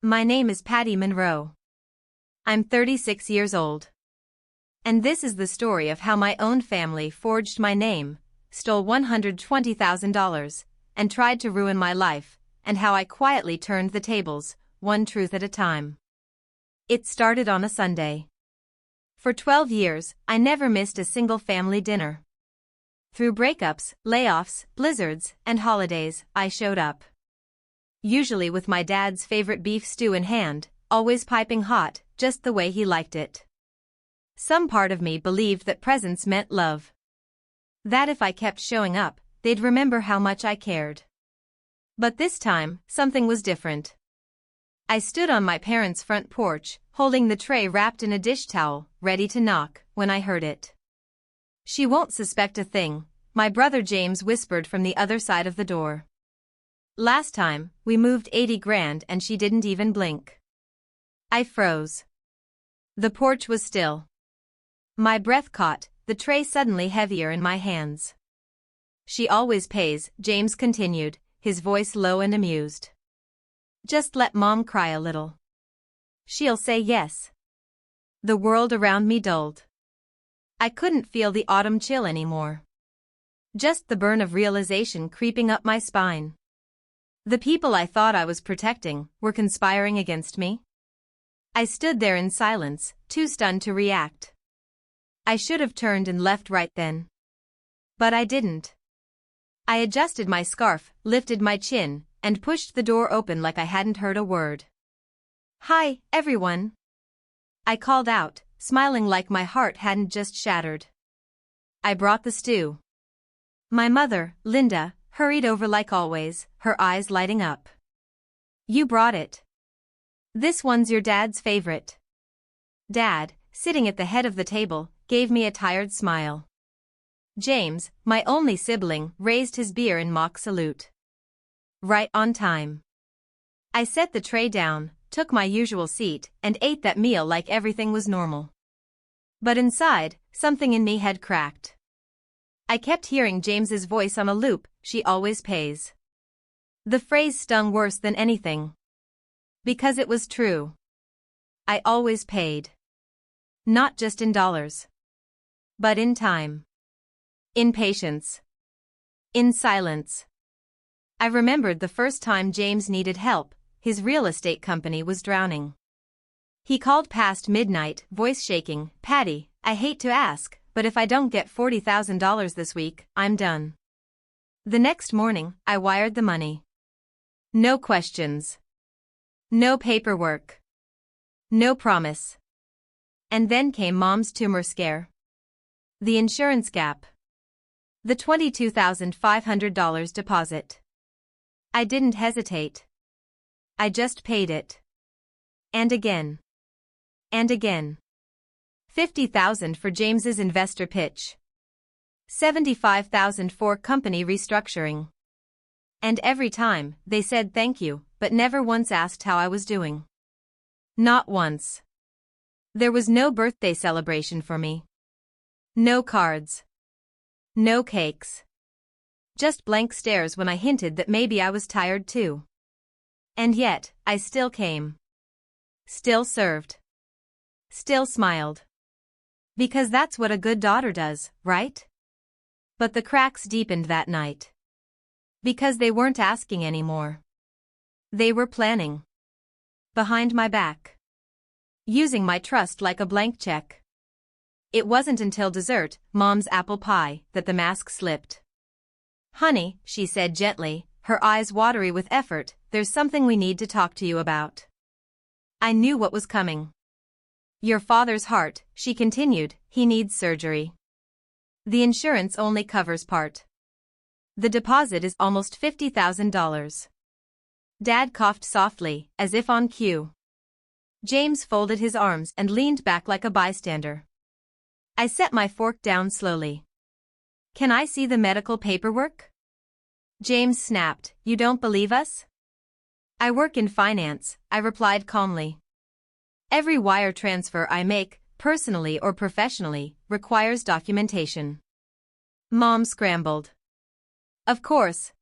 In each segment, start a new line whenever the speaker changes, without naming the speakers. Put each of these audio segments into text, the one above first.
My name is Patty Monroe. I'm 36 years old. And this is the story of how my own family forged my name, stole $120,000, and tried to ruin my life, and how I quietly turned the tables, one truth at a time. It started on a Sunday. For 12 years, I never missed a single family dinner. Through breakups, layoffs, blizzards, and holidays, I showed up. Usually with my dad's favorite beef stew in hand, always piping hot, just the way he liked it. Some part of me believed that presents meant love. That if I kept showing up, they'd remember how much I cared. But this time, something was different. I stood on my parents' front porch, holding the tray wrapped in a dish towel, ready to knock, when I heard it. "She won't suspect a thing," my brother James whispered from the other side of the door. "Last time, we moved 80 grand and she didn't even blink." I froze. The porch was still. My breath caught, the tray suddenly heavier in my hands. "She always pays," James continued, his voice low and amused. "Just let Mom cry a little. She'll say yes." The world around me dulled. I couldn't feel the autumn chill anymore. Just the burn of realization creeping up my spine. The people I thought I was protecting were conspiring against me. I stood there in silence, too stunned to react. I should have turned and left right then. But I didn't. I adjusted my scarf, lifted my chin, and pushed the door open like I hadn't heard a word. "Hi, everyone," I called out, smiling like my heart hadn't just shattered. I brought the stew. My mother, Linda, hurried over like always, her eyes lighting up. "You brought it. This one's your dad's favorite." Dad, sitting at the head of the table, gave me a tired smile. James, my only sibling, raised his beer in mock salute. Right on time. I set the tray down, took my usual seat, and ate that meal like everything was normal. But inside, something in me had cracked. I kept hearing James's voice on a loop, "She always pays." The phrase stung worse than anything. Because it was true. I always paid. Not just in dollars. But in time. In patience. In silence. I remembered the first time James needed help. His real estate company was drowning. He called past midnight, voice shaking, "Patty, I hate to ask, but if I don't get $40,000 this week, I'm done." The next morning, I wired the money. No questions. No paperwork. No promise. And then came Mom's tumor scare. The insurance gap. The $22,500 deposit. I didn't hesitate. I just paid it. And again. And again. $50,000 for James's investor pitch. $75,000 for company restructuring. And every time, they said thank you, but never once asked how I was doing. Not once. There was no birthday celebration for me. No cards. No cakes. Just blank stares when I hinted that maybe I was tired too. And yet, I still came. Still served. Still smiled. Because that's what a good daughter does, right? But the cracks deepened that night. Because they weren't asking anymore. They were planning. Behind my back. Using my trust like a blank check. It wasn't until dessert, Mom's apple pie, that the mask slipped. "Honey," she said gently, her eyes watery with effort, "there's something we need to talk to you about." I knew what was coming. "Your father's heart," she continued, "he needs surgery. The insurance only covers part. The deposit is almost $50,000. Dad coughed softly, as if on cue. James folded his arms and leaned back like a bystander. I set my fork down slowly. "Can I see the medical paperwork?" James snapped, "You don't believe us?" "I work in finance," I replied calmly. "Every wire transfer I make, personally or professionally, requires documentation." Mom scrambled. "Of course.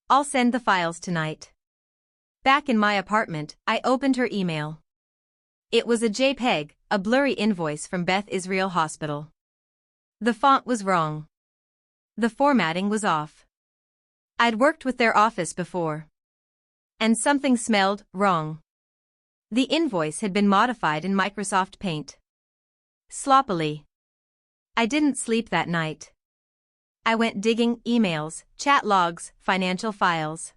I'll send the files tonight." Back in my apartment, I opened her email. It was a JPEG, a blurry invoice from Beth Israel Hospital. The font was wrong. The formatting was off. I'd worked with their office before. And something smelled wrong. The invoice had been modified in Microsoft Paint. Sloppily. I didn't sleep that night. I went digging emails, chat logs, financial files.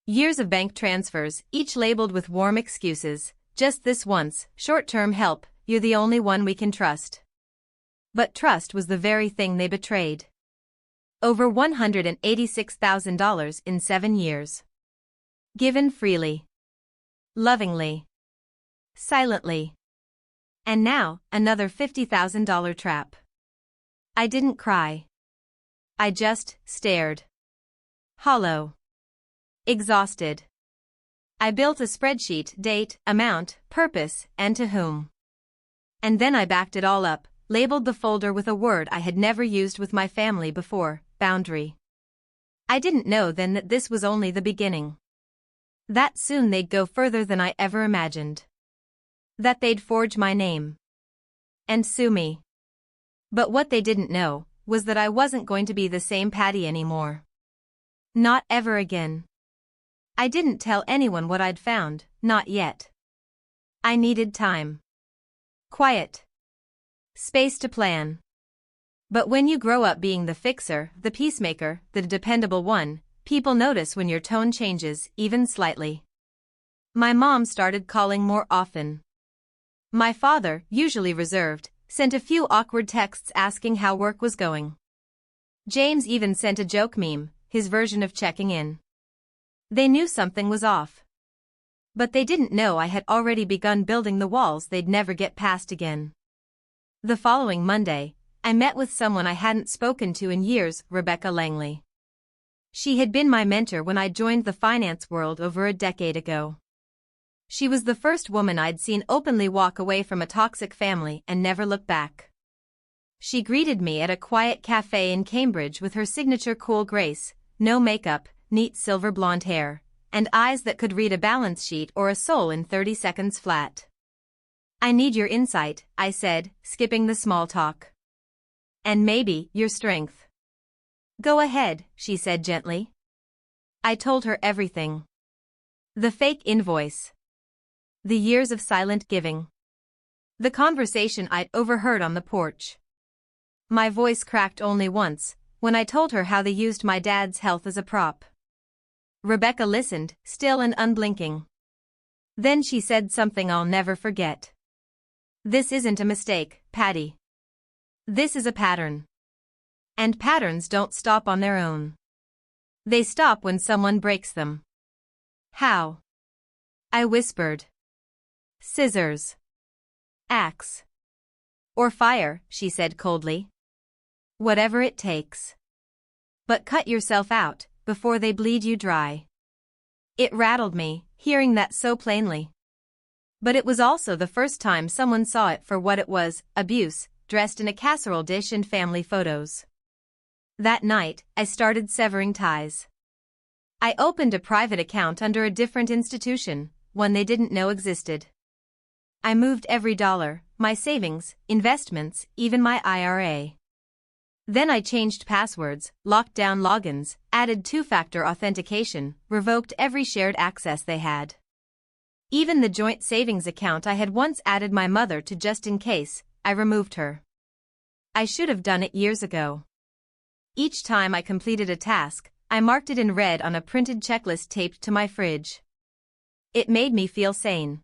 Years of bank transfers, each labeled with warm excuses. Just this once, short-term help, you're the only one we can trust. But trust was the very thing they betrayed. Over $186,000 in 7 years. Given freely. Lovingly. Silently. And now, another $50,000 trap. I didn't cry. I just stared. Hollow. Exhausted. I built a spreadsheet, date, amount, purpose, and to whom. And then I backed it all up, labeled the folder with a word I had never used with my family before, boundary. I didn't know then that this was only the beginning. That soon they'd go further than I ever imagined. That they'd forge my name. And sue me. But what they didn't know was that I wasn't going to be the same Patty anymore. Not ever again. I didn't tell anyone what I'd found, not yet. I needed time. Quiet. Space to plan. But when you grow up being the fixer, the peacemaker, the dependable one, people notice when your tone changes, even slightly. My mom started calling more often. My father, usually reserved, sent a few awkward texts asking how work was going. James even sent a joke meme, his version of checking in. They knew something was off. But they didn't know I had already begun building the walls they'd never get past again. The following Monday, I met with someone I hadn't spoken to in years, Rebecca Langley. She had been my mentor when I joined the finance world over a decade ago. She was the first woman I'd seen openly walk away from a toxic family and never look back. She greeted me at a quiet cafe in Cambridge with her signature cool grace, no makeup, neat silver blonde hair, and eyes that could read a balance sheet or a soul in 30 seconds flat. I need your insight, I said, skipping the small talk. And maybe your strength. Go ahead, she said gently. I told her everything. The fake invoice. The years of silent giving. The conversation I'd overheard on the porch. My voice cracked only once, when I told her how they used my dad's health as a prop. Rebecca listened, still and unblinking. Then she said something I'll never forget. This isn't a mistake, Patty. This is a pattern. And patterns don't stop on their own. They stop when someone breaks them. How? I whispered. Scissors. Axe. Or fire, she said coldly. Whatever it takes. But cut yourself out before they bleed you dry. It rattled me, hearing that so plainly. But it was also the first time someone saw it for what it was, abuse, dressed in a casserole dish and family photos. That night, I started severing ties. I opened a private account under a different institution, one they didn't know existed. I moved every dollar, my savings, investments, even my IRA. Then I changed passwords, locked down logins, added two-factor authentication, revoked every shared access they had. Even the joint savings account I had once added my mother to just in case, I removed her. I should have done it years ago. Each time I completed a task, I marked it in red on a printed checklist taped to my fridge. It made me feel sane.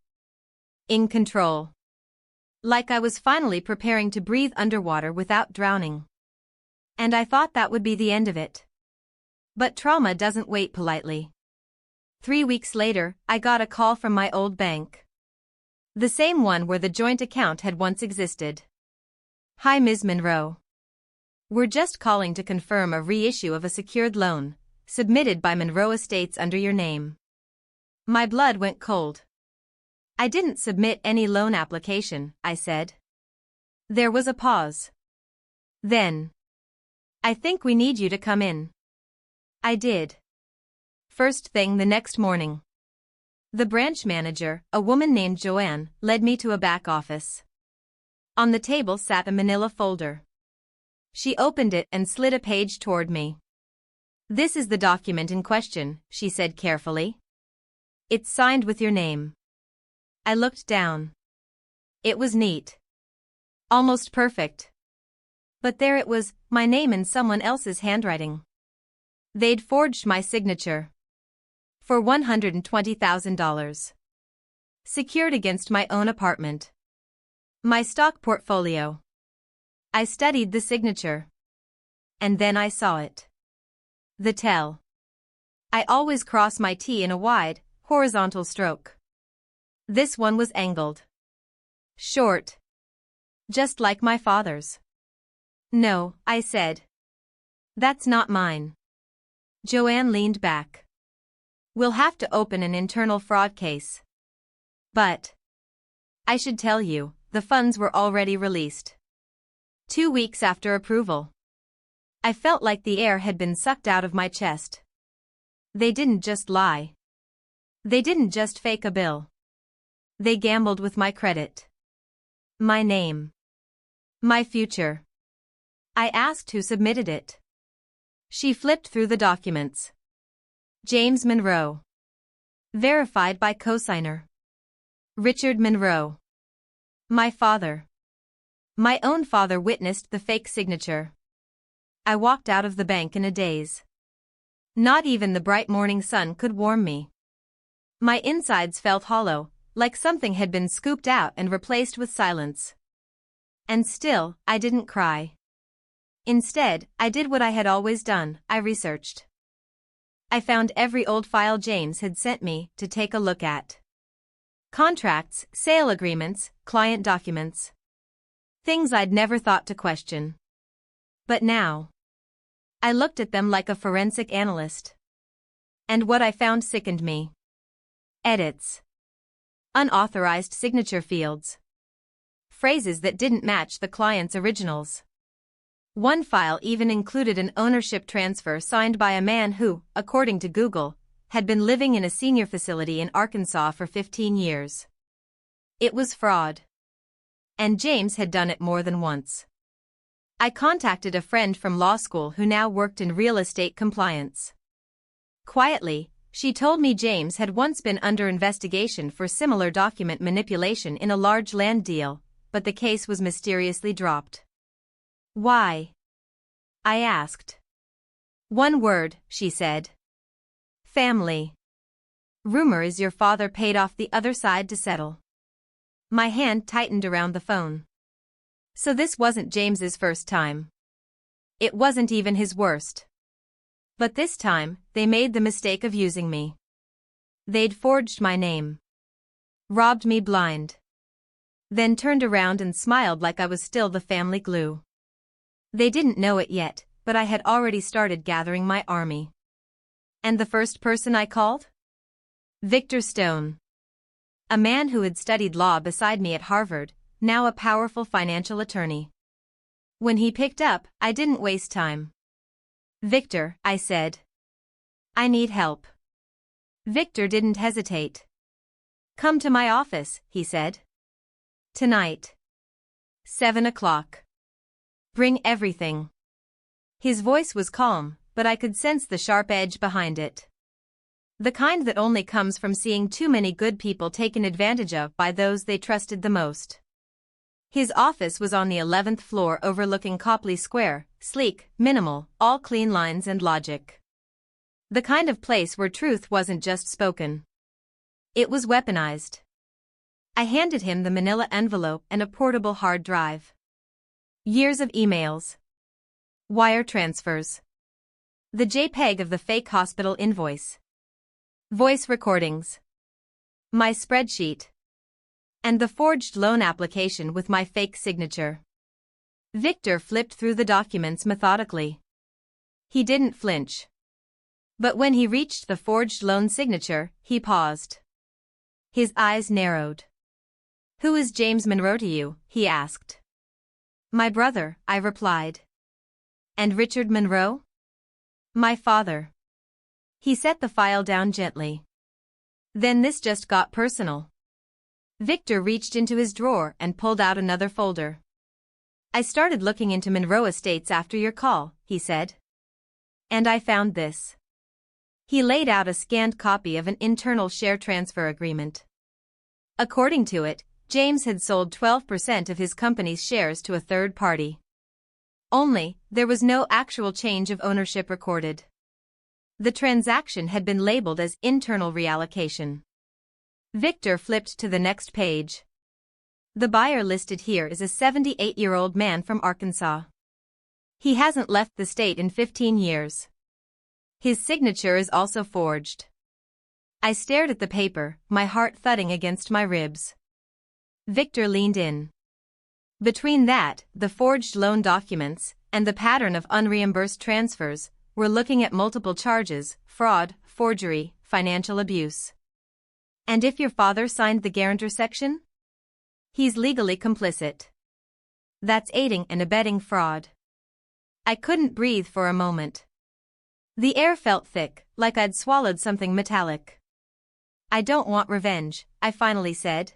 In control. Like I was finally preparing to breathe underwater without drowning. And I thought that would be the end of it. But trauma doesn't wait politely. 3 weeks later, I got a call from my old bank. The same one where the joint account had once existed. Hi Ms. Monroe. We're just calling to confirm a reissue of a secured loan, submitted by Monroe Estates under your name. My blood went cold. I didn't submit any loan application, I said. There was a pause. Then. I think we need you to come in. I did. First thing the next morning. The branch manager, a woman named Joanne, led me to a back office. On the table sat a manila folder. She opened it and slid a page toward me. "This is the document in question," she said carefully. "It's signed with your name." I looked down. It was neat. Almost perfect. But there it was, my name in someone else's handwriting. They'd forged my signature. For $120,000. Secured against my own apartment. My stock portfolio. I studied the signature. And then I saw it. The tell. I always cross my T in a wide, horizontal stroke. This one was angled. Short. Just like my father's. "No," I said. "That's not mine." Joanne leaned back. "We'll have to open an internal fraud case. But I should tell you, the funds were already released. 2 weeks after approval." I felt like the air had been sucked out of my chest. They didn't just lie. They didn't just fake a bill. They gambled with my credit. My name. My future. I asked who submitted it. She flipped through the documents. James Monroe. Verified by cosigner. Richard Monroe. My father. My own father witnessed the fake signature. I walked out of the bank in a daze. Not even the bright morning sun could warm me. My insides felt hollow, like something had been scooped out and replaced with silence. And still, I didn't cry. Instead, I did what I had always done, I researched. I found every old file James had sent me to take a look at. Contracts, sale agreements, client documents. Things I'd never thought to question. But now, I looked at them like a forensic analyst. And what I found sickened me. Edits. Unauthorized signature fields. Phrases that didn't match the client's originals. One file even included an ownership transfer signed by a man who, according to Google, had been living in a senior facility in Arkansas for 15 years. It was fraud. And James had done it more than once. I contacted a friend from law school who now worked in real estate compliance. Quietly, she told me James had once been under investigation for similar document manipulation in a large land deal, but the case was mysteriously dropped. "Why?" I asked. "One word," she said. "Family. Rumor is your father paid off the other side to settle." My hand tightened around the phone. So this wasn't James's first time. It wasn't even his worst. But this time, they made the mistake of using me. They'd forged my name. Robbed me blind. Then turned around and smiled like I was still the family glue. They didn't know it yet, but I had already started gathering my army. And the first person I called? Victor Stone. A man who had studied law beside me at Harvard, now a powerful financial attorney. When he picked up, I didn't waste time. "Victor," I said. "I need help." Victor didn't hesitate. "Come to my office," he said. "Tonight. 7 o'clock. Bring everything." His voice was calm, but I could sense the sharp edge behind it. The kind that only comes from seeing too many good people taken advantage of by those they trusted the most. His office was on the 11th floor overlooking Copley Square, sleek, minimal, all clean lines and logic. The kind of place where truth wasn't just spoken. It was weaponized. I handed him the manila envelope and a portable hard drive. Years of emails. Wire transfers. The JPEG of the fake hospital invoice. Voice recordings. My spreadsheet. And the forged loan application with my fake signature. Victor flipped through the documents methodically. He didn't flinch. But when he reached the forged loan signature, he paused. His eyes narrowed. "Who is James Monroe to you?" he asked. "My brother," I replied. "And Richard Monroe?" "My father." He set the file down gently. Then this just got personal. Victor reached into his drawer and pulled out another folder. I started looking into Monroe Estates after your call, he said. And I found this. He laid out a scanned copy of an internal share transfer agreement. According to it, James had sold 12% of his company's shares to a third party. Only, there was no actual change of ownership recorded. The transaction had been labeled as internal reallocation. Victor flipped to the next page. The buyer listed here is a 78-year-old man from Arkansas. He hasn't left the state in 15 years. His signature is also forged. I stared at the paper, my heart thudding against my ribs. Victor leaned in. Between that, the forged loan documents, and the pattern of unreimbursed transfers, we're looking at multiple charges: fraud, forgery, financial abuse. And if your father signed the guarantor section? He's legally complicit. That's aiding and abetting fraud. I couldn't breathe for a moment. The air felt thick, like I'd swallowed something metallic. I don't want revenge, I finally said.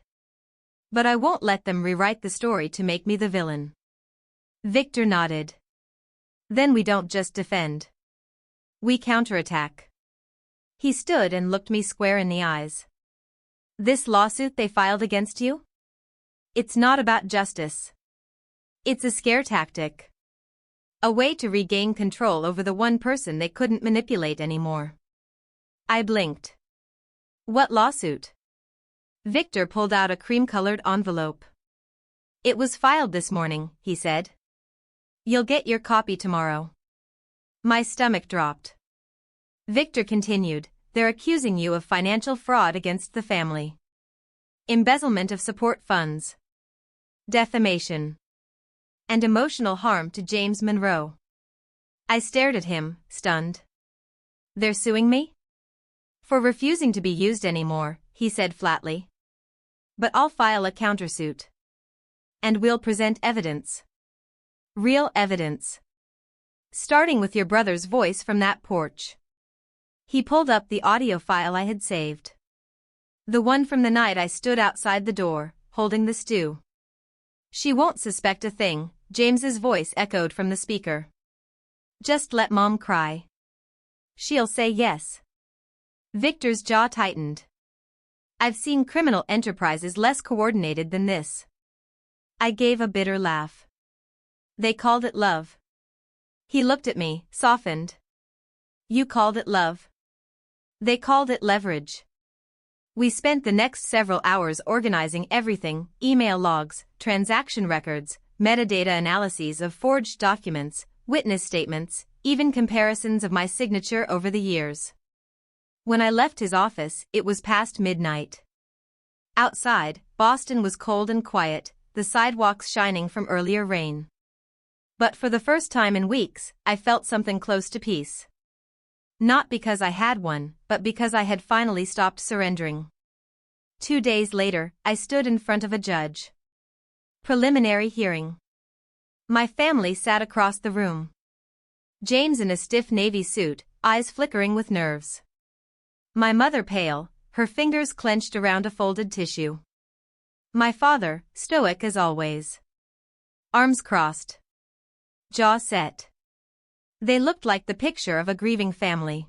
But I won't let them rewrite the story to make me the villain. Victor nodded. Then we don't just defend. We counterattack. He stood and looked me square in the eyes. This lawsuit they filed against you? It's not about justice. It's a scare tactic. A way to regain control over the one person they couldn't manipulate anymore. I blinked. What lawsuit? Victor pulled out a cream-colored envelope. It was filed this morning, he said. You'll get your copy tomorrow. My stomach dropped. Victor continued, they're accusing you of financial fraud against the family. Embezzlement of support funds. Defamation. And emotional harm to James Monroe. I stared at him, stunned. They're suing me? For refusing to be used anymore, he said flatly. But I'll file a countersuit. And we'll present evidence. Real evidence. Starting with your brother's voice from that porch. He pulled up the audio file I had saved. The one from the night I stood outside the door, holding the stew. She won't suspect a thing, James's voice echoed from the speaker. Just let Mom cry. She'll say yes. Victor's jaw tightened. I've seen criminal enterprises less coordinated than this. I gave a bitter laugh. They called it love. He looked at me, softened. You called it love. They called it leverage. We spent the next several hours organizing everything: email logs, transaction records, metadata analyses of forged documents, witness statements, even comparisons of my signature over the years. When I left his office, it was past midnight. Outside, Boston was cold and quiet, the sidewalks shining from earlier rain. But for the first time in weeks, I felt something close to peace. Not because I had one, but because I had finally stopped surrendering. 2 days later, I stood in front of a judge. Preliminary hearing. My family sat across the room. James in a stiff navy suit, eyes flickering with nerves. My mother pale, her fingers clenched around a folded tissue. My father, stoic as always. Arms crossed. Jaw set. They looked like the picture of a grieving family.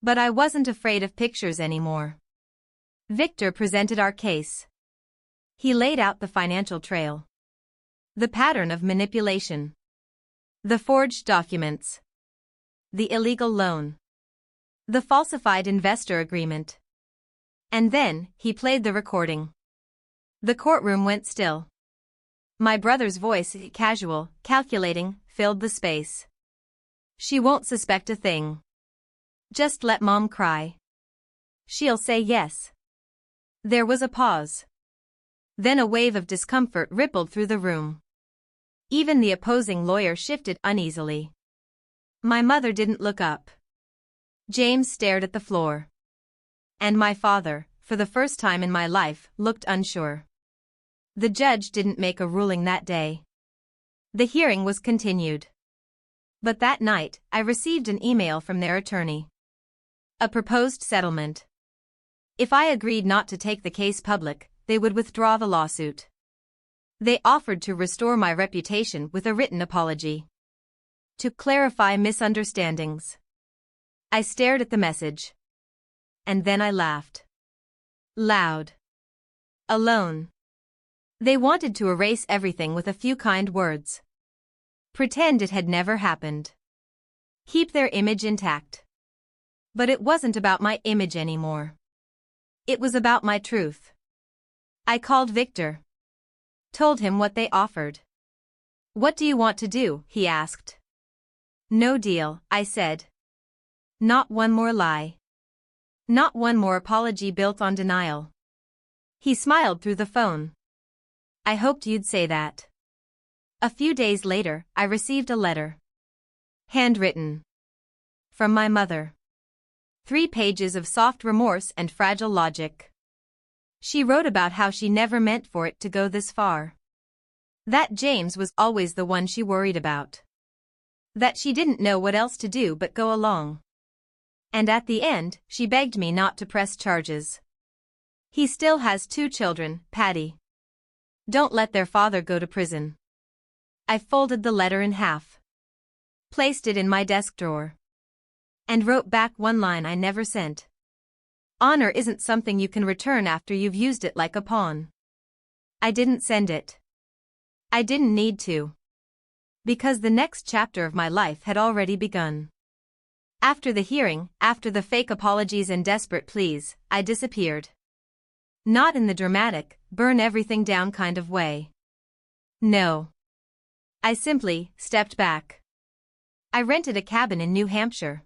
But I wasn't afraid of pictures anymore. Victor presented our case. He laid out the financial trail. The pattern of manipulation. The forged documents. The illegal loan. The falsified investor agreement. And then, he played the recording. The courtroom went still. My brother's voice, casual, calculating, filled the space. She won't suspect a thing. Just let Mom cry. She'll say yes. There was a pause. Then a wave of discomfort rippled through the room. Even the opposing lawyer shifted uneasily. My mother didn't look up. James stared at the floor. And my father, for the first time in my life, looked unsure. The judge didn't make a ruling that day. The hearing was continued. But that night, I received an email from their attorney. A proposed settlement. If I agreed not to take the case public, they would withdraw the lawsuit. They offered to restore my reputation with a written apology. To clarify misunderstandings. I stared at the message. And then I laughed. Loud. Alone. They wanted to erase everything with a few kind words. Pretend it had never happened. Keep their image intact. But it wasn't about my image anymore. It was about my truth. I called Victor. Told him what they offered. What do you want to do? He asked. No deal, I said. Not one more lie. Not one more apology built on denial. He smiled through the phone. I hoped you'd say that. A few days later, I received a letter. Handwritten. From my mother. 3 pages of soft remorse and fragile logic. She wrote about how she never meant for it to go this far. That James was always the one she worried about. That she didn't know what else to do but go along. And at the end, she begged me not to press charges. He still has 2 children, Patty. Don't let their father go to prison. I folded the letter in half. Placed it in my desk drawer. And wrote back one line I never sent. Honor isn't something you can return after you've used it like a pawn. I didn't send it. I didn't need to. Because the next chapter of my life had already begun. After the hearing, after the fake apologies and desperate pleas, I disappeared. Not in the dramatic, burn everything down kind of way. No. I simply stepped back. I rented a cabin in New Hampshire.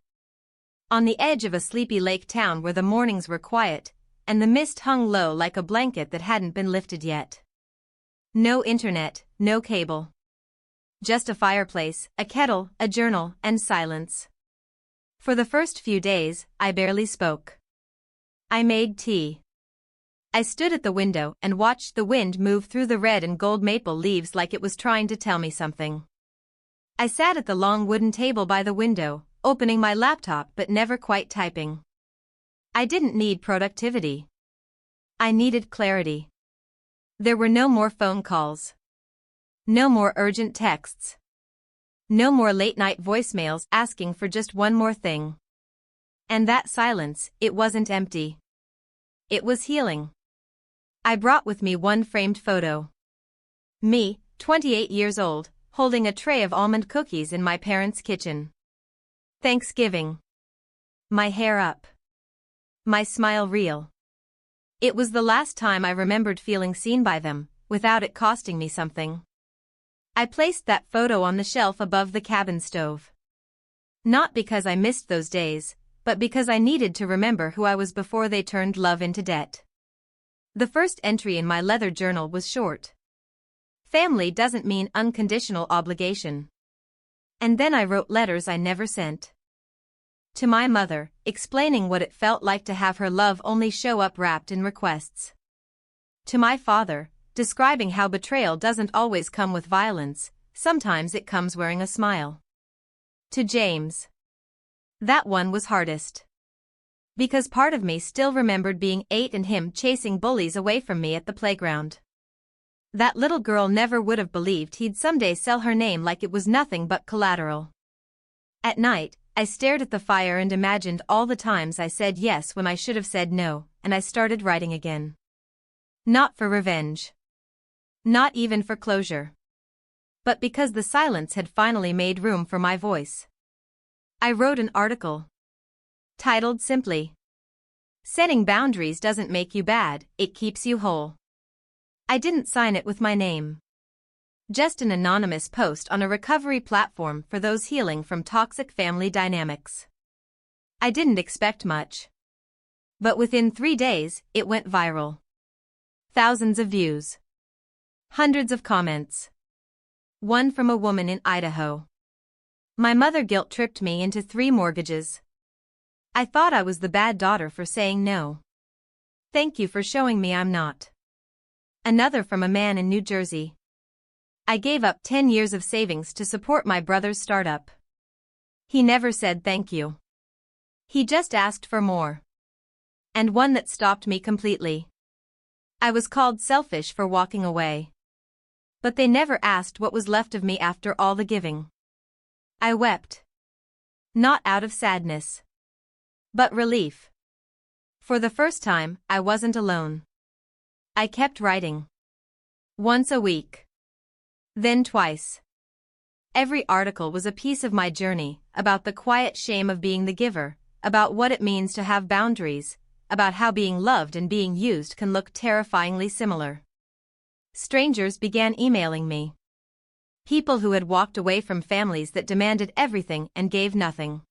On the edge of a sleepy lake town where the mornings were quiet, and the mist hung low like a blanket that hadn't been lifted yet. No internet, no cable. Just a fireplace, a kettle, a journal, and silence. For the first few days, I barely spoke. I made tea. I stood at the window and watched the wind move through the red and gold maple leaves like it was trying to tell me something. I sat at the long wooden table by the window, opening my laptop but never quite typing. I didn't need productivity. I needed clarity. There were no more phone calls. No more urgent texts. No more late-night voicemails asking for just one more thing. And that silence, it wasn't empty. It was healing. I brought with me one framed photo. Me, 28 years old, holding a tray of almond cookies in my parents' kitchen. Thanksgiving. My hair up. My smile real. It was the last time I remembered feeling seen by them, without it costing me something. I placed that photo on the shelf above the cabin stove. Not because I missed those days, but because I needed to remember who I was before they turned love into debt. The first entry in my leather journal was short. Family doesn't mean unconditional obligation. And then I wrote letters I never sent. To my mother, explaining what it felt like to have her love only show up wrapped in requests. To my father, describing how betrayal doesn't always come with violence, sometimes it comes wearing a smile. To James. That one was hardest. Because part of me still remembered being 8 and him chasing bullies away from me at the playground. That little girl never would have believed he'd someday sell her name like it was nothing but collateral. At night, I stared at the fire and imagined all the times I said yes when I should have said no, and I started writing again. Not for revenge. Not even for closure. But because the silence had finally made room for my voice. I wrote an article. Titled simply, "Setting boundaries doesn't make you bad, it keeps you whole." I didn't sign it with my name. Just an anonymous post on a recovery platform for those healing from toxic family dynamics. I didn't expect much. But within 3 days, it went viral. Thousands of views. Hundreds of comments. One from a woman in Idaho. My mother guilt-tripped me into 3 mortgages. I thought I was the bad daughter for saying no. Thank you for showing me I'm not. Another from a man in New Jersey. I gave up 10 years of savings to support my brother's startup. He never said thank you. He just asked for more. And one that stopped me completely. I was called selfish for walking away. But they never asked what was left of me after all the giving. I wept. Not out of sadness. But relief. For the first time, I wasn't alone. I kept writing. Once a week. Then twice. Every article was a piece of my journey, about the quiet shame of being the giver, about what it means to have boundaries, about how being loved and being used can look terrifyingly similar. Strangers began emailing me. People who had walked away from families that demanded everything and gave nothing.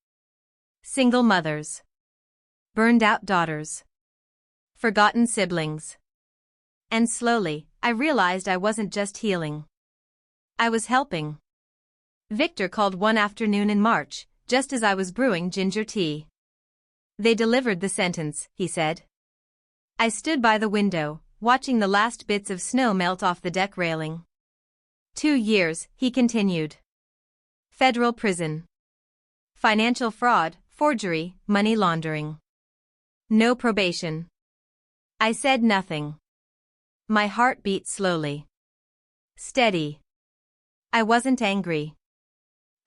Single mothers. Burned-out daughters. Forgotten siblings. And slowly, I realized I wasn't just healing. I was helping. Victor called one afternoon in March, just as I was brewing ginger tea. They delivered the sentence, he said. I stood by the window, watching the last bits of snow melt off the deck railing. 2 years, he continued. Federal prison. Financial fraud, forgery, money laundering. No probation. I said nothing. My heart beat slowly. Steady. I wasn't angry.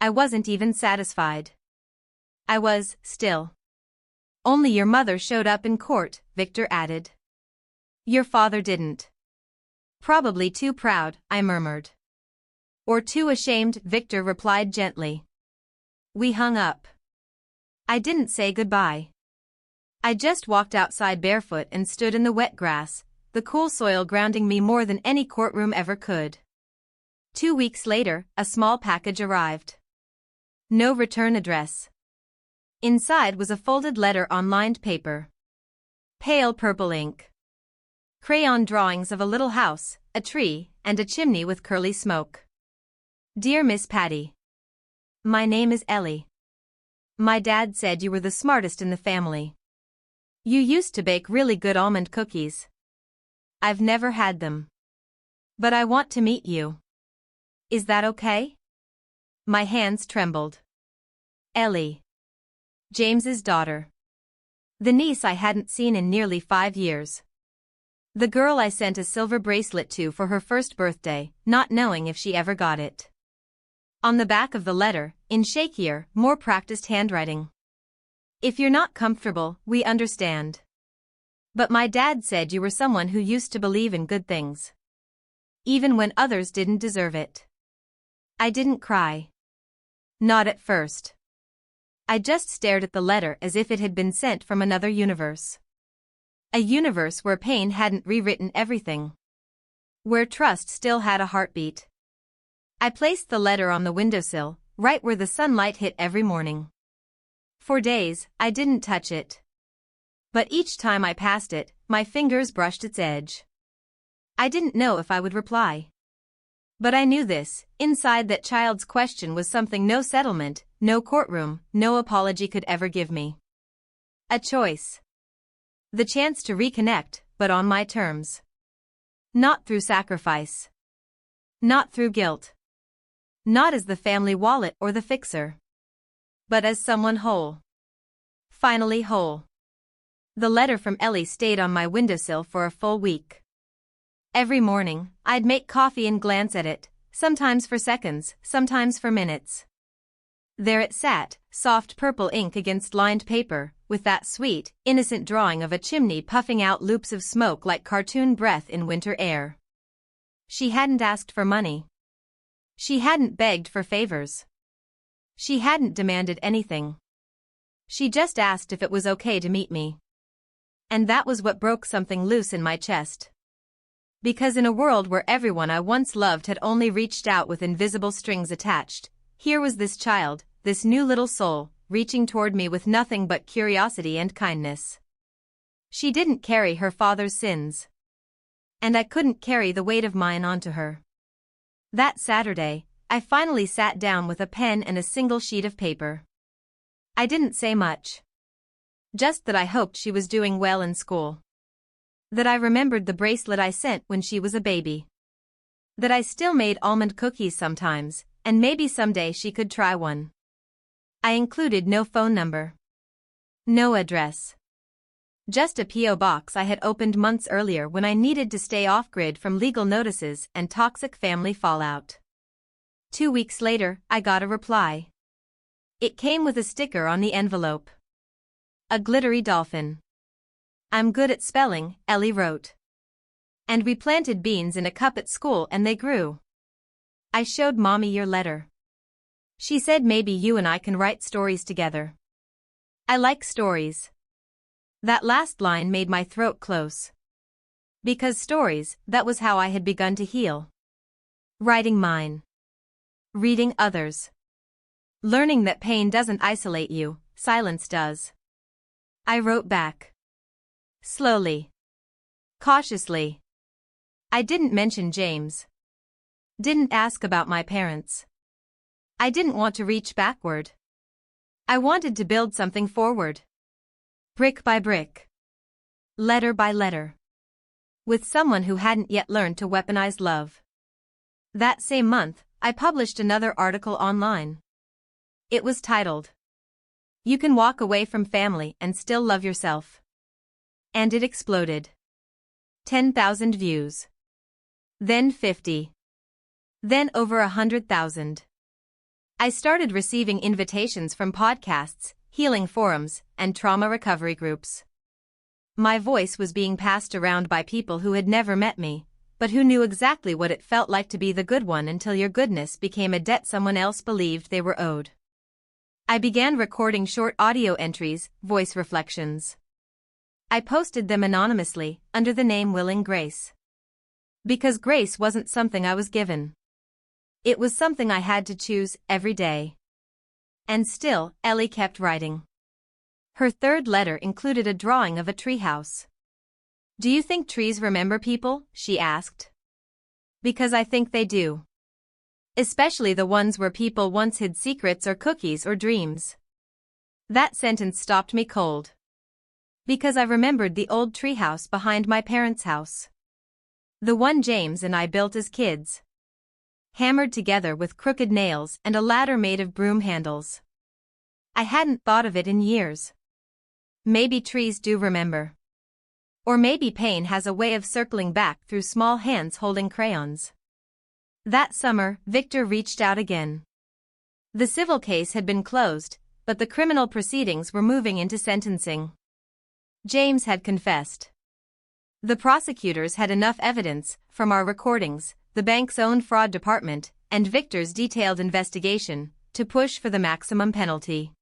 I wasn't even satisfied. I was, still. Only your mother showed up in court, Victor added. Your father didn't. Probably too proud, I murmured. Or too ashamed, Victor replied gently. We hung up. I didn't say goodbye. I just walked outside barefoot and stood in the wet grass, the cool soil grounding me more than any courtroom ever could. 2 weeks later, a small package arrived. No return address. Inside was a folded letter on lined paper. Pale purple ink. Crayon drawings of a little house, a tree, and a chimney with curly smoke. Dear Miss Patty. My name is Ellie. My dad said you were the smartest in the family. You used to bake really good almond cookies. I've never had them. But I want to meet you. Is that okay? My hands trembled. Ellie. James's daughter. The niece I hadn't seen in nearly 5 years. The girl I sent a silver bracelet to for her first birthday, not knowing if she ever got it. On the back of the letter, in shakier, more practiced handwriting. If you're not comfortable, we understand. But my dad said you were someone who used to believe in good things. Even when others didn't deserve it. I didn't cry. Not at first. I just stared at the letter as if it had been sent from another universe. A universe where pain hadn't rewritten everything. Where trust still had a heartbeat. I placed the letter on the windowsill, right where the sunlight hit every morning. For days, I didn't touch it. But each time I passed it, my fingers brushed its edge. I didn't know if I would reply. But I knew this, inside that child's question was something no settlement, no courtroom, no apology could ever give me. A choice. The chance to reconnect, but on my terms. Not through sacrifice. Not through guilt. Not as the family wallet or the fixer. But as someone whole. Finally whole. The letter from Ellie stayed on my windowsill for a full week. Every morning, I'd make coffee and glance at it, sometimes for seconds, sometimes for minutes. There it sat, soft purple ink against lined paper, with that sweet, innocent drawing of a chimney puffing out loops of smoke like cartoon breath in winter air. She hadn't asked for money. She hadn't begged for favors. She hadn't demanded anything. She just asked if it was okay to meet me. And that was what broke something loose in my chest. Because in a world where everyone I once loved had only reached out with invisible strings attached, here was this child, this new little soul, reaching toward me with nothing but curiosity and kindness. She didn't carry her father's sins. And I couldn't carry the weight of mine onto her. That Saturday, I finally sat down with a pen and a single sheet of paper. I didn't say much. Just that I hoped she was doing well in school. That I remembered the bracelet I sent when she was a baby. That I still made almond cookies sometimes, and maybe someday she could try one. I included no phone number. No address. Just a P.O. box I had opened months earlier when I needed to stay off-grid from legal notices and toxic family fallout. 2 weeks later, I got a reply. It came with a sticker on the envelope. A glittery dolphin. "I'm good at spelling," Ellie wrote. "And we planted beans in a cup at school and they grew. I showed Mommy your letter. She said maybe you and I can write stories together. I like stories." That last line made my throat close. Because stories, that was how I had begun to heal. Writing mine. Reading others. Learning that pain doesn't isolate you, silence does. I wrote back. Slowly. Cautiously. I didn't mention James. Didn't ask about my parents. I didn't want to reach backward. I wanted to build something forward. Brick by brick. Letter by letter. With someone who hadn't yet learned to weaponize love. That same month, I published another article online. It was titled, "You Can Walk Away from Family and Still Love Yourself." And it exploded. 10,000 views. Then 50. Then over 100,000. I started receiving invitations from podcasts, healing forums, and trauma recovery groups. My voice was being passed around by people who had never met me, but who knew exactly what it felt like to be the good one until your goodness became a debt someone else believed they were owed. I began recording short audio entries, voice reflections. I posted them anonymously, under the name Willing Grace. Because grace wasn't something I was given. It was something I had to choose every day. And still, Ellie kept writing. Her third letter included a drawing of a treehouse. "Do you think trees remember people?" she asked. Because I think they do. Especially the ones where people once hid secrets or cookies or dreams. That sentence stopped me cold. Because I remembered the old treehouse behind my parents' house. The one James and I built as kids. Hammered together with crooked nails and a ladder made of broom handles. I hadn't thought of it in years. Maybe trees do remember. Or maybe pain has a way of circling back through small hands holding crayons. That summer, Victor reached out again. The civil case had been closed, but the criminal proceedings were moving into sentencing. James had confessed. The prosecutors had enough evidence, from our recordings, the bank's own fraud department, and Victor's detailed investigation, to push for the maximum penalty.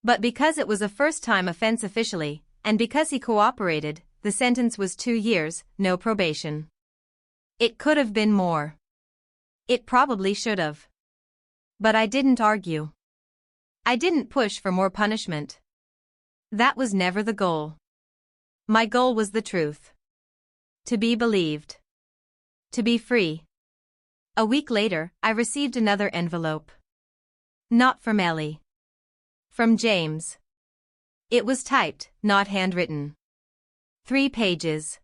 But because it was a first-time offense officially, and because he cooperated, the sentence was 2 years, no probation. It could have been more. It probably should have. But I didn't argue. I didn't push for more punishment. That was never the goal. My goal was the truth. To be believed. To be free. A week later, I received another envelope. Not from Ellie. From James. It was typed, not handwritten. 3 pages.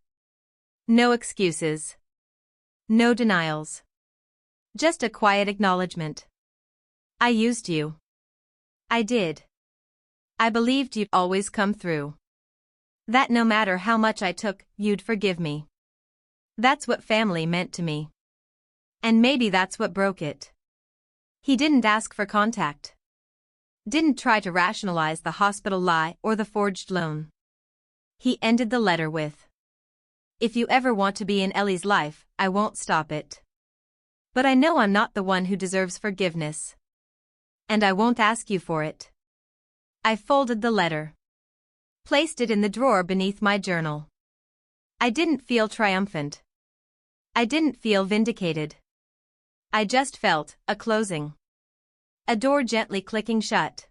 No excuses. No denials. Just a quiet acknowledgement. I used you. I did. I believed you'd always come through. That no matter how much I took, you'd forgive me. That's what family meant to me. And maybe that's what broke it. He didn't ask for contact. Didn't try to rationalize the hospital lie or the forged loan. He ended the letter with, "If you ever want to be in Ellie's life, I won't stop it. But I know I'm not the one who deserves forgiveness. And I won't ask you for it." I folded the letter. Placed it in the drawer beneath my journal. I didn't feel triumphant. I didn't feel vindicated. I just felt a closing. A door gently clicking shut.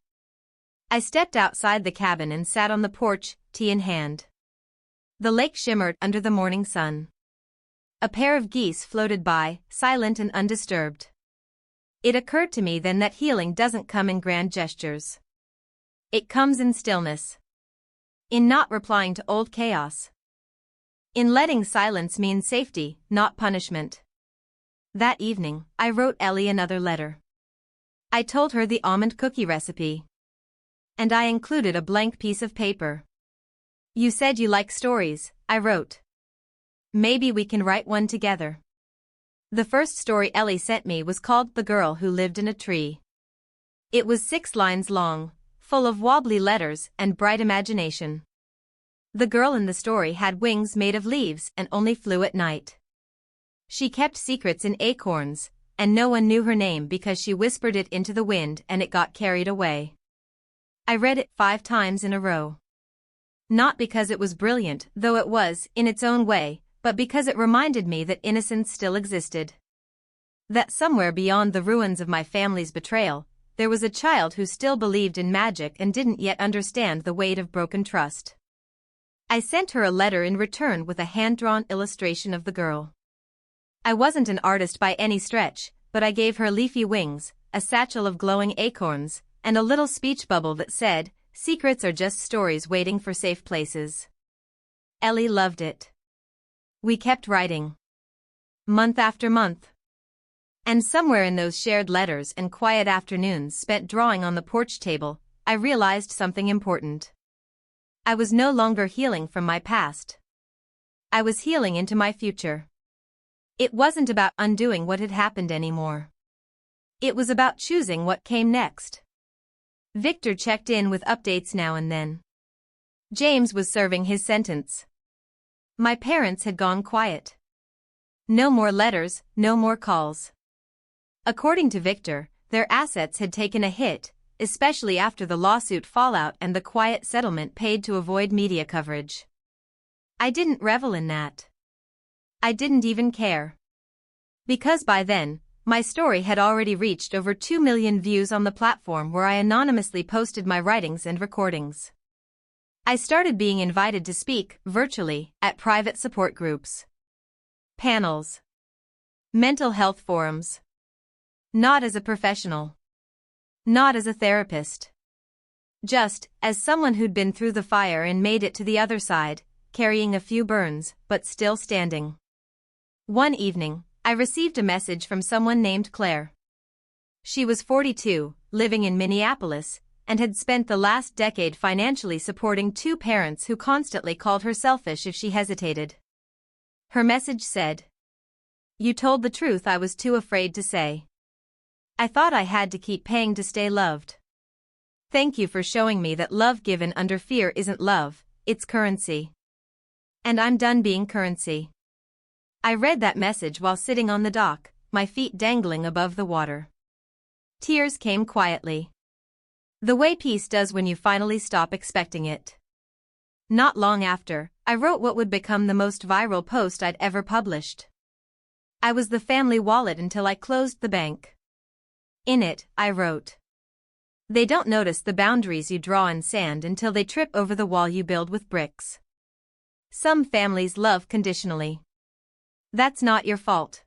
I stepped outside the cabin and sat on the porch, tea in hand. The lake shimmered under the morning sun. A pair of geese floated by, silent and undisturbed. It occurred to me then that healing doesn't come in grand gestures. It comes in stillness. In not replying to old chaos. In letting silence mean safety, not punishment. That evening, I wrote Ellie another letter. I told her the almond cookie recipe. And I included a blank piece of paper. You said you like stories, I wrote. Maybe we can write one together. The first story Ellie sent me was called The Girl Who Lived in a Tree. It was 6 lines long, full of wobbly letters and bright imagination. The girl in the story had wings made of leaves and only flew at night. She kept secrets in acorns, and no one knew her name because she whispered it into the wind and it got carried away. I read it 5 times in a row. Not because it was brilliant, though it was, in its own way, but because it reminded me that innocence still existed. That somewhere beyond the ruins of my family's betrayal, there was a child who still believed in magic and didn't yet understand the weight of broken trust. I sent her a letter in return with a hand-drawn illustration of the girl. I wasn't an artist by any stretch, but I gave her leafy wings, a satchel of glowing acorns, and a little speech bubble that said, "Secrets are just stories waiting for safe places." Ellie loved it. We kept writing. Month after month. And somewhere in those shared letters and quiet afternoons spent drawing on the porch table, I realized something important. I was no longer healing from my past. I was healing into my future. It wasn't about undoing what had happened anymore. It was about choosing what came next. Victor checked in with updates now and then. James was serving his sentence. My parents had gone quiet. No more letters, no more calls. According to Victor, their assets had taken a hit, especially after the lawsuit fallout and the quiet settlement paid to avoid media coverage. I didn't revel in that. I didn't even care. Because by then, my story had already reached over 2 million views on the platform where I anonymously posted my writings and recordings. I started being invited to speak, virtually, at private support groups. Panels. Mental health forums. Not as a professional. Not as a therapist. Just as someone who'd been through the fire and made it to the other side, carrying a few burns, but still standing. One evening, I received a message from someone named Claire. She was 42, living in Minneapolis, and had spent the last decade financially supporting 2 parents who constantly called her selfish if she hesitated. Her message said, "You told the truth I was too afraid to say. I thought I had to keep paying to stay loved. Thank you for showing me that love given under fear isn't love, it's currency. And I'm done being currency." I read that message while sitting on the dock, my feet dangling above the water. Tears came quietly. The way peace does when you finally stop expecting it. Not long after, I wrote what would become the most viral post I'd ever published. I was the family wallet until I closed the bank. In it, I wrote, "They don't notice the boundaries you draw in sand until they trip over the wall you build with bricks. Some families love conditionally. That's not your fault.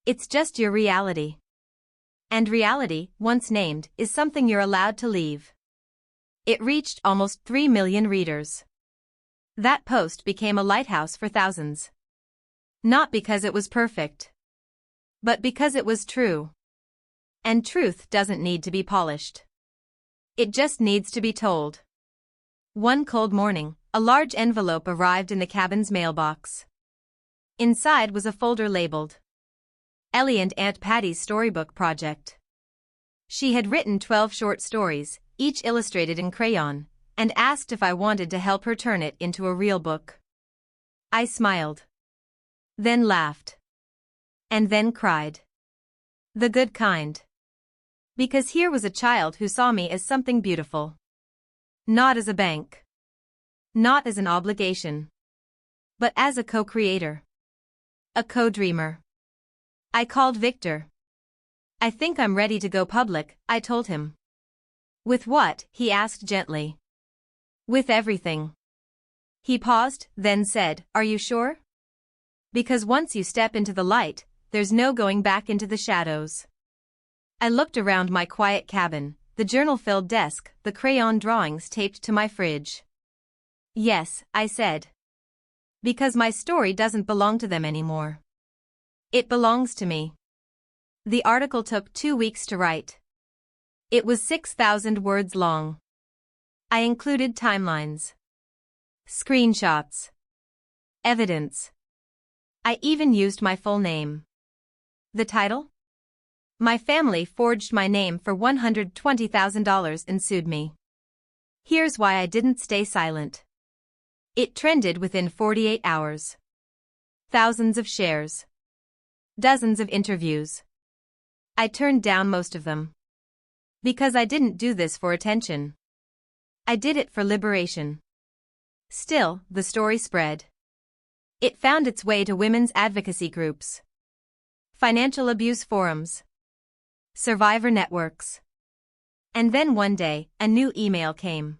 It's just your reality. And reality, once named, is something you're allowed to leave." It reached almost 3 million readers. That post became a lighthouse for thousands. Not because it was perfect, but because it was true. And truth doesn't need to be polished. It just needs to be told. One cold morning, a large envelope arrived in the cabin's mailbox. Inside was a folder labeled Ellie and Aunt Patty's Storybook Project. She had written 12 short stories, each illustrated in crayon, and asked if I wanted to help her turn it into a real book. I smiled. Then laughed. And then cried. The good kind. Because here was a child who saw me as something beautiful. Not as a bank. Not as an obligation. But as a co-creator. A co-dreamer. I called Victor. "I think I'm ready to go public," I told him. "With what?" he asked gently. "With everything." He paused, then said, "Are you sure? Because once you step into the light, there's no going back into the shadows." I looked around my quiet cabin, the journal-filled desk, the crayon drawings taped to my fridge. "Yes," I said. Because my story doesn't belong to them anymore. It belongs to me. The article took 2 weeks to write. It was 6,000 words long. I included timelines. Screenshots. Evidence. I even used my full name. The title? My family forged my name for $120,000 and sued me. Here's why I didn't stay silent. It trended within 48 hours. Thousands of shares. Dozens of interviews. I turned down most of them. Because I didn't do this for attention. I did it for liberation. Still, the story spread. It found its way to women's advocacy groups, financial abuse forums, survivor networks. And then one day, a new email came.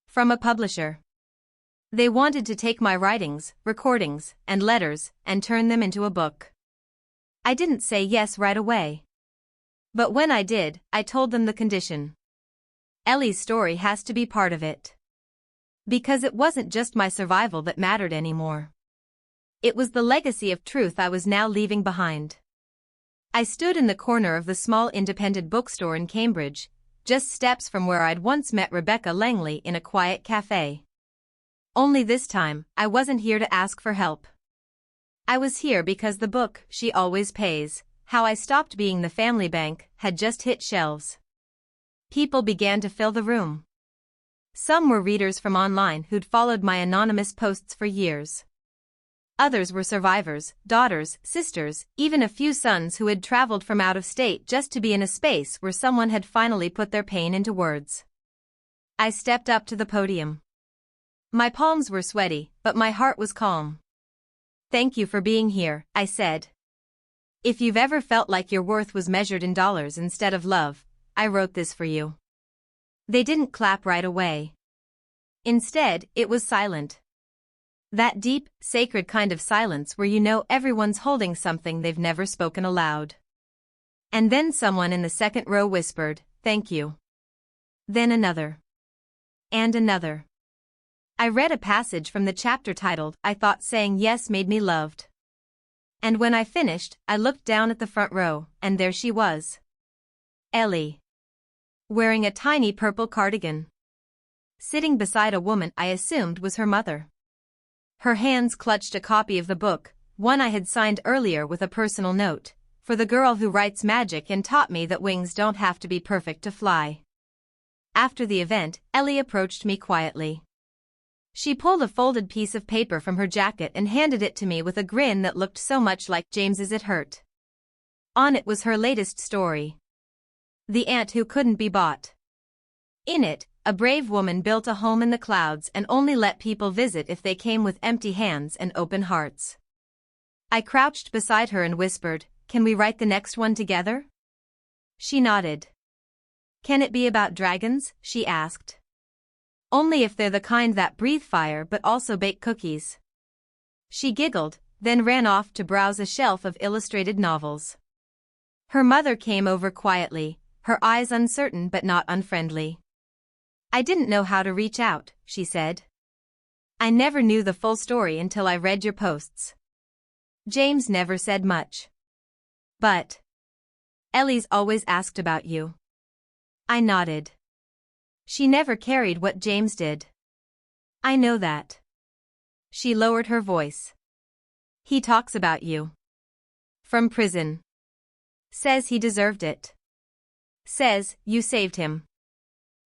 From a publisher. They wanted to take my writings, recordings, and letters, and turn them into a book. I didn't say yes right away. But when I did, I told them the condition. Ellie's story has to be part of it. Because it wasn't just my survival that mattered anymore. It was the legacy of truth I was now leaving behind. I stood in the corner of the small independent bookstore in Cambridge, just steps from where I'd once met Rebecca Langley in a quiet cafe. Only this time, I wasn't here to ask for help. I was here because the book, She Always Pays, How I Stopped Being the Family Bank, had just hit shelves. People began to fill the room. Some were readers from online who'd followed my anonymous posts for years. Others were survivors, daughters, sisters, even a few sons who had traveled from out of state just to be in a space where someone had finally put their pain into words. I stepped up to the podium. My palms were sweaty, but my heart was calm. "Thank you for being here," I said. "If you've ever felt like your worth was measured in dollars instead of love, I wrote this for you." They didn't clap right away. Instead, it was silent. That deep, sacred kind of silence where you know everyone's holding something they've never spoken aloud. And then someone in the second row whispered, "Thank you." Then another. And another. I read a passage from the chapter titled, "I Thought Saying Yes Made Me Loved." And when I finished, I looked down at the front row, and there she was. Ellie. Wearing a tiny purple cardigan. Sitting beside a woman I assumed was her mother. Her hands clutched a copy of the book, one I had signed earlier with a personal note, "For the girl who writes magic and taught me that wings don't have to be perfect to fly." After the event, Ellie approached me quietly. She pulled a folded piece of paper from her jacket and handed it to me with a grin that looked so much like James's It Hurt. On it was her latest story. The Ant Who Couldn't Be Bought. In it, a brave woman built a home in the clouds and only let people visit if they came with empty hands and open hearts. I crouched beside her and whispered, "Can we write the next one together?" She nodded. "Can it be about dragons?" she asked. "Only if they're the kind that breathe fire but also bake cookies." She giggled, then ran off to browse a shelf of illustrated novels. Her mother came over quietly, her eyes uncertain but not unfriendly. "I didn't know how to reach out," she said. "I never knew the full story until I read your posts. James never said much. But Ellie's always asked about you." I nodded. "She never carried what James did." "I know that." She lowered her voice. "He talks about you. From prison. Says he deserved it. Says you saved him.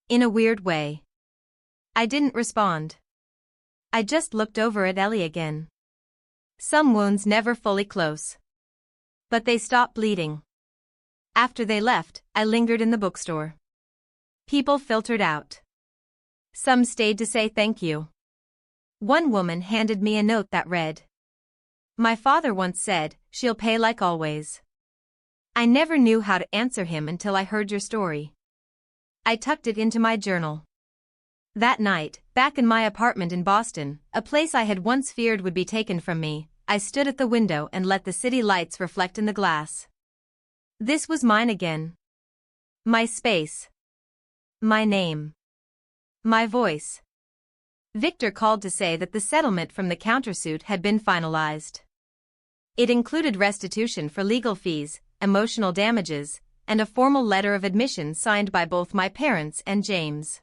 In a weird way." I didn't respond. I just looked over at Ellie again. Some wounds never fully close. But they stopped bleeding. After they left, I lingered in the bookstore. People filtered out. Some stayed to say thank you. One woman handed me a note that read, "My father once said, she'll pay like always." I never knew how to answer him until I heard your story. I tucked it into my journal. That night, back in my apartment in Boston, a place I had once feared would be taken from me, I stood at the window and let the city lights reflect in the glass. This was mine again. My space. My name. My voice. Victor called to say that the settlement from the countersuit had been finalized. It included restitution for legal fees, emotional damages, and a formal letter of admission signed by both my parents and James.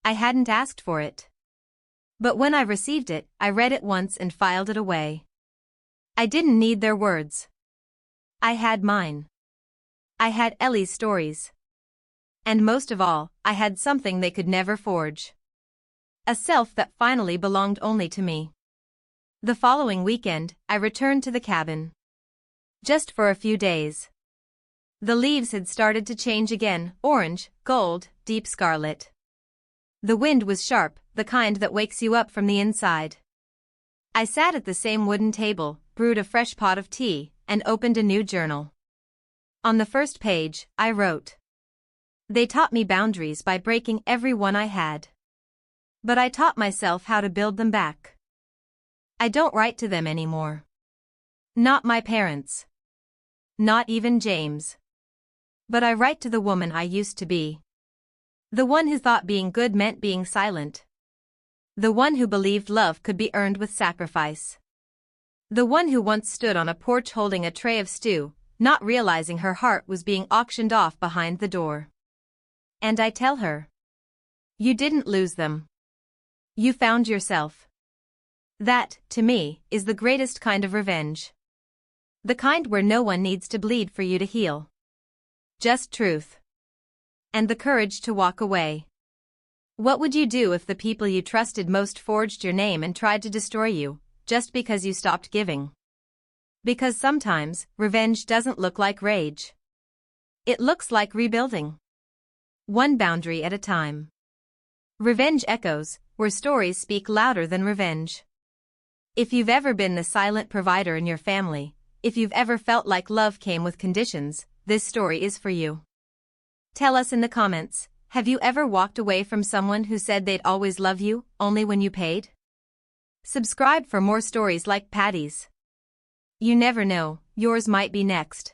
I hadn't asked for it. But when I received it, I read it once and filed it away. I didn't need their words. I had mine. I had Ellie's stories. And most of all, I had something they could never forge. A self that finally belonged only to me. The following weekend, I returned to the cabin. Just for a few days. The leaves had started to change again, orange, gold, deep scarlet. The wind was sharp, the kind that wakes you up from the inside. I sat at the same wooden table, brewed a fresh pot of tea, and opened a new journal. On the first page, I wrote. They taught me boundaries by breaking every one I had. But I taught myself how to build them back. I don't write to them anymore. Not my parents. Not even James. But I write to the woman I used to be. The one who thought being good meant being silent. The one who believed love could be earned with sacrifice. The one who once stood on a porch holding a tray of stew, not realizing her heart was being auctioned off behind the door. And I tell her. You didn't lose them. You found yourself. That, to me, is the greatest kind of revenge. The kind where no one needs to bleed for you to heal. Just truth. And the courage to walk away. What would you do if the people you trusted most forged your name and tried to destroy you, just because you stopped giving? Because sometimes, revenge doesn't look like rage. It looks like rebuilding. One boundary at a time. Revenge echoes, where stories speak louder than revenge. If you've ever been the silent provider in your family, if you've ever felt like love came with conditions, this story is for you. Tell us in the comments, have you ever walked away from someone who said they'd always love you, only when you paid? Subscribe for more stories like Patty's. You never know, yours might be next.